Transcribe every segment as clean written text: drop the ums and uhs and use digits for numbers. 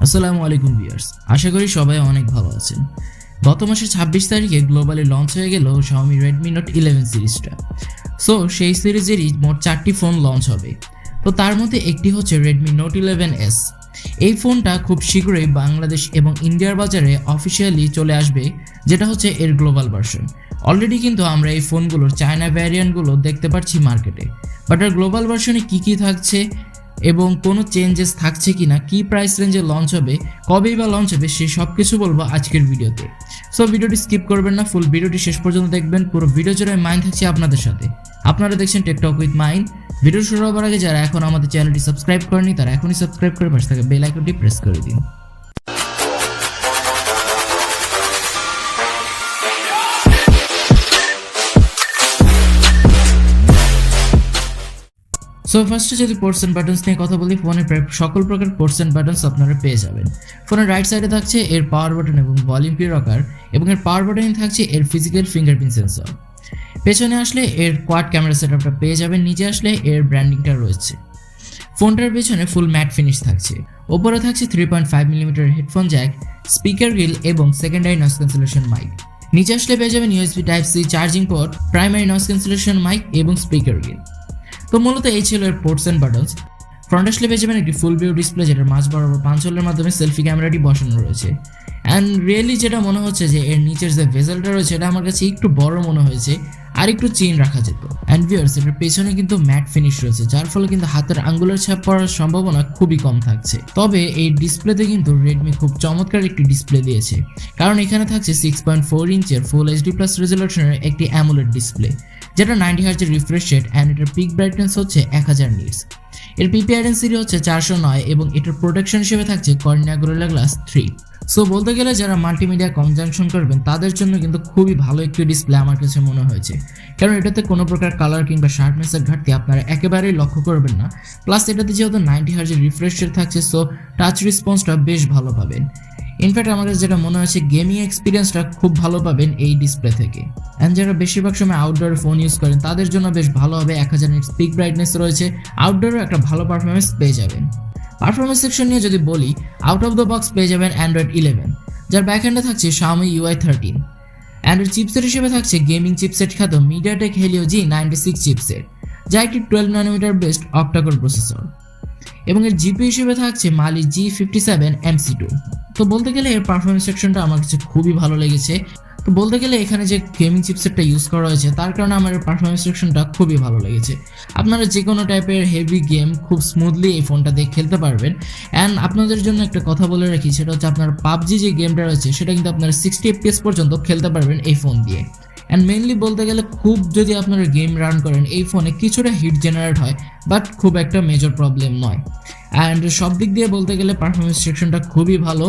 আসসালামু আলাইকুম ভিউয়ার্স, আশা করি সবাই অনেক ভালো আছেন। গত মাসের 26 তারিখে গ্লোবালি লঞ্চ হয়ে গেল Xiaomi Redmi Note 11 সিরিজটা। সো সেই সিরিজেরই মোট 4টি ফোন লঞ্চ হবে। তো তার মধ্যে একটি হচ্ছে Redmi Note 11S। এই ফোনটা খুব শীঘ্রই বাংলাদেশ এবং ইন্ডিয়ার বাজারে অফিসিয়ালি চলে আসবে, যেটা হচ্ছে এর গ্লোবাল ভার্সন। অলরেডি কিন্তু আমরা এই ফোনগুলোর চায়না ভ্যারিয়েন্টগুলো দেখতে পাচ্ছি মার্কেটে, বাট আর গ্লোবাল ভার্সনে কী থাকছে এবং কোনো চেঞ্জেস থাকছে কিনা, কি প্রাইস রেঞ্জে লঞ্চ হবে, কবেই বা লঞ্চ হবে, সেই সব কিছু বলবো আজকের ভিডিওতে। সো ভিডিওটি স্কিপ করবেন না, ফুল ভিডিওটি শেষ পর্যন্ত দেখবেন। পুরো ভিডিও জুড়ে মাইন থাকছে আপনাদের সাথে। আপনারা দেখছেন tech talk with mine. Video শুরু হওয়ার আগে যারা এখন আমাদের চ্যানেলটি সাবস্ক্রাইব করেনি তারা এখনই সাবস্ক্রাইব করে পাশে থাকা বেল আইকনটি প্রেস করে দিন। সো ফার্স্টে যদি পোর্টস অ্যান্ড বাটনস নিয়ে কথা বলি, ফোনের প্রায় সকল প্রকার পোর্টস অ্যান্ড বাটনস আপনারা পেয়ে যাবেন। ফোনের রাইট সাইডে থাকছে এর পাওয়ার বাটন এবং ভলিউম কি রকার, এবং এর পাওয়ার বাটনে থাকছে এর ফিজিক্যাল ফিঙ্গারপ্রিন্ট সেন্সর। পেছনে আসলে এর কোয়াড ক্যামেরা সেটআপটা পেয়ে যাবেন, নিচে আসলে এর ব্র্যান্ডিংটা রয়েছে। ফোনটার পেছনে ফুল ম্যাট ফিনিশ থাকছে। ওপরে থাকছে 3.5 millimetre headphone jack, speaker grille এবং সেকেন্ডারি নয়েজ ক্যান্সেলেশন মাইক। নিচে আসলে পেয়ে যাবেন USB Type-C charging port, primary noise cancellation mic এবং স্পিকার গ্রিল। তো মূলত এই ছিল এর পোর্টস অ্যান্ড বাটনস। ফ্রন্ট আসলে পেয়ে যাবেন একটি ফুল ভিউ ডিসপ্লে, যেটার মাঝ বরাবর 5 হোলের মাধ্যমে সেলফি ক্যামেরাটি বসানো রয়েছে। অ্যান্ড রিয়েলি যেটা মনে হচ্ছে যে এর নিচের যে ভেজেলটা রয়েছে এটা আমার কাছে একটু বড় মনে হয়েছে, আর একটু চেইন রাখা যেত। অ্যান্ড ভিউয়ার্স, এটার পেছনে কিন্তু ম্যাট ফিনিশ রয়েছে, যার ফলে কিন্তু হাতের আঙ্গুলের ছাপ পড়ার সম্ভাবনা খুবই কম থাকছে। তবে এই ডিসপ্লেতে কিন্তু রেডমি খুব চমৎকার একটি ডিসপ্লে দিয়েছে, কারণ এখানে থাকছে 6.4 ইঞ্চের ফুল HD+ রেজলিউশনের একটি অ্যামোলেড ডিসপ্লে, যেটা 90 হার্জের রিফ্রেশ রেট অ্যান্ড এটার পিক ব্রাইটনেস হচ্ছে 1000 নিটস। এর PPI ডেনসিটি হচ্ছে 409 এবং এটার প্রোটেকশন হিসেবে থাকছে কর্নিয়া গোরিলা গ্লাস 3। সো বলতে গেলে যারা মাল্টিমিডিয়া কনজাংশন করবেন তাদের জন্য কিন্তু খুবই ভালো একটি ডিসপ্লে আমার কাছে মনে হয়েছে, কারণ এটাতে কোনো প্রকার কালার কিংবা শার্পনেসের ঘাটতি আপনারা একেবারেই লক্ষ্য করবেন না। প্লাস এটাতে যেহেতু 90 হার্জের রিফ্রেশ রেট থাকছে, সো টাচ রেসপন্সটা বেশ ভালো পাবেন। ইনফ্যাক্ট আমার কাছে যেটা মনে হয়েছে, গেমিং এক্সপিরিয়েন্সটা খুব ভালো পাবেন এই ডিসপ্লে থেকে। অ্যান্ড যারা বেশিরভাগ সময় আউটডোরে ফোন ইউজ করেন তাদের জন্য বেশ ভালো হবে। 1000 নিটস পিক ব্রাইটনেস রয়েছে, আউটডোরেও একটা ভালো পারফরমেন্স পেয়ে যাবেন। পারফরমেন্স সেকশন নিয়ে যদি বলি, আউট অফ দ্য বক্স পেয়ে যাবেন Android 11, যার ব্যাকহ্যান্ডে থাকছে Xiaomi UI 13। অ্যান্ড্রয়েড চিপসেট হিসেবে থাকছে গেমিং চিপসেট খ্যাত MediaTek Helio G96 চিপসেট, যা একটি 12 ন্যানোমিটার বেসড অক্টাকোর প্রসেসর, এবং এর জিপি হিসেবে থাকছে Mali G57 MC2। তো বলতে গেলে এর পারফরমেন্স সেকশনটা আমার কাছে খুবই ভালো লেগেছে। তো বলতে গেলে এখানে যে গেমিং চিপসেটটা ইউজ করা হয়েছে তার কারণে আমার এর পারফরমেন্স সেকশনটা খুবই ভালো লেগেছে। আপনারা যে কোনো টাইপের হেভি গেম খুব স্মুথলি এই ফোনটা দিয়ে খেলতে পারবেন। অ্যান্ড আপনাদের জন্য একটা কথা বলে রাখি, সেটা হচ্ছে আপনার পাবজি যে গেমটা রয়েছে সেটা কিন্তু আপনারা 60 FPS পর্যন্ত খেলতে পারবেন এই ফোন দিয়ে। অ্যান্ড মেইনলি বলতে গেলে খুব যদি আপনারা গেম রান করেন এই ফোনে কিছুটা হিট জেনারেট হয়, বাট খুব একটা মেজর প্রবলেম নয়। অ্যান্ড সব দিক দিয়ে বলতে গেলে পারফরমেন্স সেকশনটা খুবই ভালো।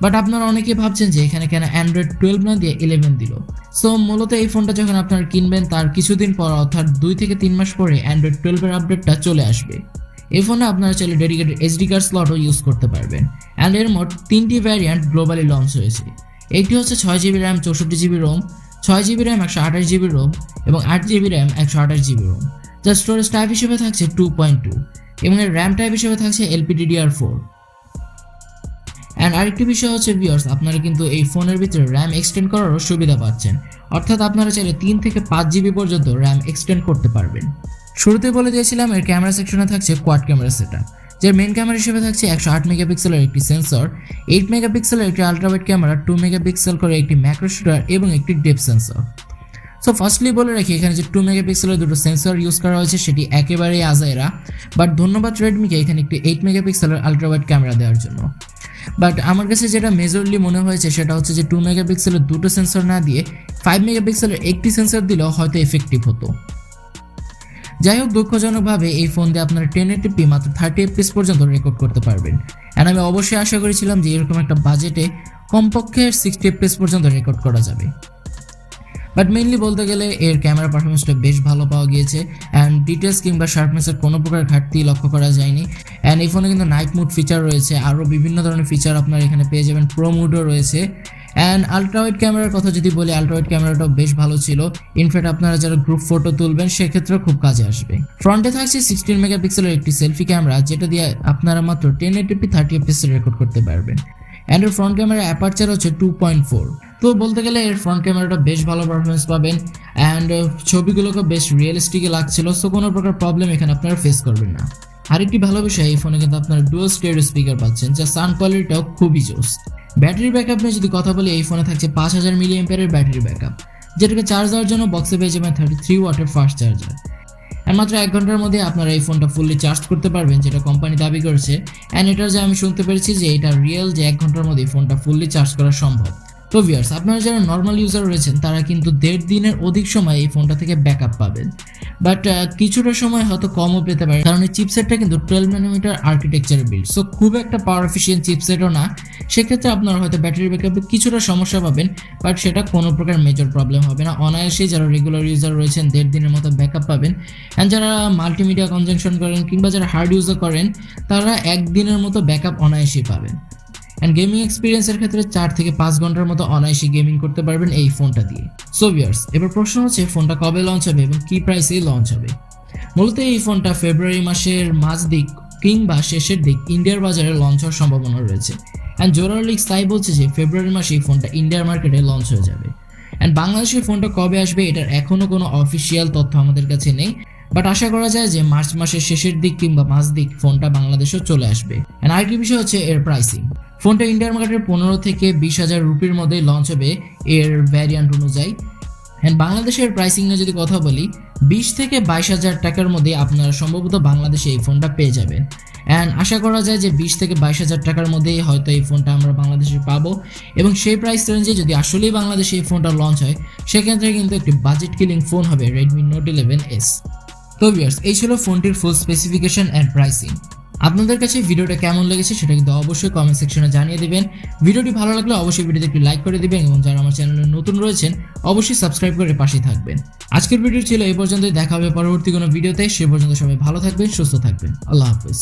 বাট আপনারা অনেকে ভাবছেন যে এখানে কেন Android 12 না দিয়ে 11 দিল। সো মূলত এই ফোনটা যখন আপনারা কিনবেন তার কিছুদিন পর, অর্থাৎ 2 থেকে 3 মাস পরে Android 12 এর আপডেটটা চলে আসবে। এই ফোনে আপনারা চাইলে ডেডিকেটেড SD কার্ড স্লটও ইউজ করতে পারবেন। অ্যান্ড এর মোট 3টি ভ্যারিয়েন্ট গ্লোবালি লঞ্চ হয়েছে। একটি হচ্ছে 6GB RAM 64GB ROM, 6GB RAM 128GB ROM এবং 8GB RAM 128GB ROM, যার স্টোরেজ টাইপ হিসেবে থাকছে 2.2 এবং এর র্যাম টাইপ হিসেবে থাকছে LPDDR4। অ্যান্ড আরেকটি বিষয় হচ্ছে ভিউয়ার্স, আপনারা কিন্তু এই ফোনের ভিতরে র্যাম এক্সটেন্ড করারও সুবিধা পাচ্ছেন, অর্থাৎ আপনারা চাইলে 3 থেকে 5GB পর্যন্ত র্যাম এক্সটেন্ড করতে পারবেন। শুরুতে বলে দিয়েছিলাম এর ক্যামেরা সেকশনে থাকছে কোয়াড ক্যামেরা সেটআপ, যার মেইন ক্যামেরা হিসেবে থাকছে 108 মেগাপিক্সেলের একটি সেন্সর, 8 মেগাপিক্সেলের একটি আলট্রাওয়াইড ক্যামেরা, 2 মেগাপিক্সেল করে একটি ম্যাক্রো শুটার এবং একটি ডেপথ সেন্সর। সো ফার্স্টলি বলে রাখি, এখানে যে 2 মেগাপিক্সেলের দুটো সেন্সর ইউজ করা হয়েছে সেটি একেবারেই আজাইরা, বাট ধন্যবাদ রেডমিকে এখানে একটি 8 মেগাপিক্সেলের আলট্রাওয়াইড ক্যামেরা দেওয়ার জন্য। বাট আমার কাছে যেটা মেজরলি মনে হয়েছে সেটা হচ্ছে যে 2 মেগাপিক্সেলের দুটো সেন্সর না দিয়ে 5 মেগাপিক্সেলের একটি সেন্সর দিলেও হয়তো এফেক্টিভ হতো। যাই হোক, দুঃখজনকভাবে এই ফোন দিয়ে আপনারা 1080p মাত্র 30 FPS পর্যন্ত রেকর্ড করতে পারবেন। অ্যান্ড আমি অবশ্যই আশা করেছিলাম যে এরকম একটা বাজেটে কমপক্ষে 60 FPS পর্যন্ত রেকর্ড করা যাবে। বাট মেইনলি বলতে গেলে এর ক্যামেরা পারফরমেন্সটা বেশ ভালো পাওয়া গিয়েছে। অ্যান্ড ডিটেলস কিংবা শার্পনেসের কোনো প্রকার ঘাটতি লক্ষ্য করা যায়নি। অ্যান্ড এই ফোনে কিন্তু নাইট মুড ফিচার রয়েছে, আরও বিভিন্ন ধরনের ফিচার আপনারা এখানে পেয়ে যাবেন। প্রো মুডও রয়েছে। অ্যান্ড আলট্রাওয়াইড ক্যামেরার কথা যদি বলি, আলট্রাওয়াইড ক্যামেরাটাও বেশ ভালো ছিল। ইনফ্যাক্ট আপনারা যারা গ্রুপ ফটো তুলবেন সেক্ষেত্রে খুব কাজে আসবে। ফ্রন্টে থাকছে 16 মেগাপিক্সেলের একটি সেলফি ক্যামেরা, যেটা দিয়ে আপনারা মাত্র 1080p 30 fps রেকর্ড করতে পারবেন। অ্যান্ড এর ফ্রন্ট ক্যামেরা অ্যাপারচার হচ্ছে 2.4। তো বলতে গেলে এর ফ্রন্ট ক্যামেরাটা বেশ ভালো পারফরমেন্স পাবেন অ্যান্ড ছবিগুলোকে বেশ রিয়েলিস্টিকই লাগছিল। সো কোনো প্রকার প্রবলেম এখানে আপনারা ফেস করবেন না। আরেকটি ভালো বিষয়, এই ফোনে কিন্তু আপনারা ডুয়াল স্টেরিও স্পিকার পাচ্ছেন, যা সাউন্ড কোয়ালিটিটাও খুবই জোস। ব্যাটারি ব্যাকআপ নিয়ে যদি কথা বলি, এই ফোনে থাকছে 5000 mAh ব্যাটারি ব্যাকআপ, যেটাকে চার্জ দেওয়ার জন্য বক্সে পেয়ে যাবেন 33 ওয়াটের ফাস্ট চার্জার। আর মাত্র 1 ঘন্টার মধ্যে আপনারা এই ফোনটা ফুললি চার্জ করতে পারবেন, যেটা কোম্পানি দাবি করছে। অ্যান্ড এটার যে আমি শুনতে পেরেছি যে এটা রিয়েল, যে 1 ঘন্টার মধ্যে ফোনটা ফুললি চার্জ করা সম্ভব। তো ভিউয়ার্স, আপনারা যারা নর্মাল ইউজার রয়েছেন তারা কিন্তু 1.5 দিনের অধিক সময় এই ফোনটা থেকে ব্যাকআপ পাবেন, বাট কিছুটা সময় হয়তো কমও পেতে পারে, কারণ এই চিপসেটটা কিন্তু 12 ন্যানোমিটার আর্কিটেকচারে বিল্ড। সো খুব একটা পাওয়ার এফিশিয়েন্ট চিপসেটও না, সেক্ষেত্রে আপনারা হয়তো ব্যাটারি ব্যাকআপে কিছুটা সমস্যা পাবেন, বাট সেটা কোনো প্রকার মেজর প্রবলেম হবে না। অনায়াসেই যারা রেগুলার ইউজার রয়েছেন 1.5 দিনের মতো ব্যাকআপ পাবেন। অ্যান্ড যারা মাল্টিমিডিয়া কনজাংশন করেন কিংবা যারা হার্ড ইউজার করেন তারা 1 দিনের মতো ব্যাকআপ অনায়াসেই পাবেন। অ্যান্ড গেমিং এক্সপিরিয়েন্সের ক্ষেত্রে 4 থেকে 5 ঘন্টার মতো অনায়াসে গেমিং করতে পারবেন এই ফোনটা দিয়ে। সো ভিউয়ার্স, এবার প্রশ্ন হচ্ছে ফোনটা কবে লঞ্চ হবে এবং কি প্রাইসে লঞ্চ হবে। মূলত এই ফোনটা ফেব্রুয়ারি মাসের মাঝদিক কিংবা শেষের দিক ইন্ডিয়ার বাজারে লঞ্চ হওয়ার সম্ভাবনা রয়েছে। অ্যান্ড জোরার লিক্স তাই বলছে যে ফেব্রুয়ারি মাসে এই ফোনটা ইন্ডিয়ার মার্কেটে লঞ্চ হয়ে যাবে। অ্যান্ড বাংলাদেশের ফোনটা কবে আসবে এটার এখনও কোনো অফিসিয়াল তথ্য আমাদের কাছে নেই, বাট আশা করা যায় যে মার্চ মাসের শেষের দিক কিংবা মাঝ দিক ফোনটা বাংলাদেশেও চলে আসবে। অ্যান্ড আরেকটি বিষয় হচ্ছে এর প্রাইসিং। ফোনটা ইন্ডিয়ার মার্কেটের 15 থেকে 20,000 রুপির মধ্যে লঞ্চ হবে এর ভ্যারিয়েন্ট অনুযায়ী। অ্যান্ড বাংলাদেশের প্রাইসিং নিয়ে যদি কথা বলি, 20 থেকে 22,000 টাকার মধ্যে আপনারা সম্ভবত বাংলাদেশে এই ফোনটা পেয়ে যাবেন। অ্যান্ড আশা করা যায় যে 20 থেকে 22,000 টাকার মধ্যেই হয়তো এই ফোনটা আমরা বাংলাদেশে পাবো। এবং সেই প্রাইস রেঞ্জে যদি আসলেই বাংলাদেশে এই ফোনটা লঞ্চ হয়, সেক্ষেত্রে কিন্তু একটি বাজেট কিলিং ফোন হবে Redmi Note 11S। তো ভিউয়ার্স, এই ছিল ফোনটির ফুল স্পেসিফিকেশন অ্যান্ড প্রাইসিং। আপনাদের কাছে ভিডিওটা কেমন লেগেছে সেটা কিন্তু অবশ্যই কমেন্ট সেকশনে জানিয়ে দিবেন। ভিডিওটি ভালো লাগলে অবশ্যই ভিডিওতে একটি লাইক করে দিবেন এবং যারা আমার চ্যানেলে নতুন রয়েছেন অবশ্যই সাবস্ক্রাইব করে পাশেই থাকবেন। আজকের ভিডিও ছিল এই পর্যন্তই, দেখা হবে পরবর্তী কোনো ভিডিওতে। সে পর্যন্ত সবাই ভালো থাকবেন, সুস্থ থাকবেন। আল্লাহ হাফেজ।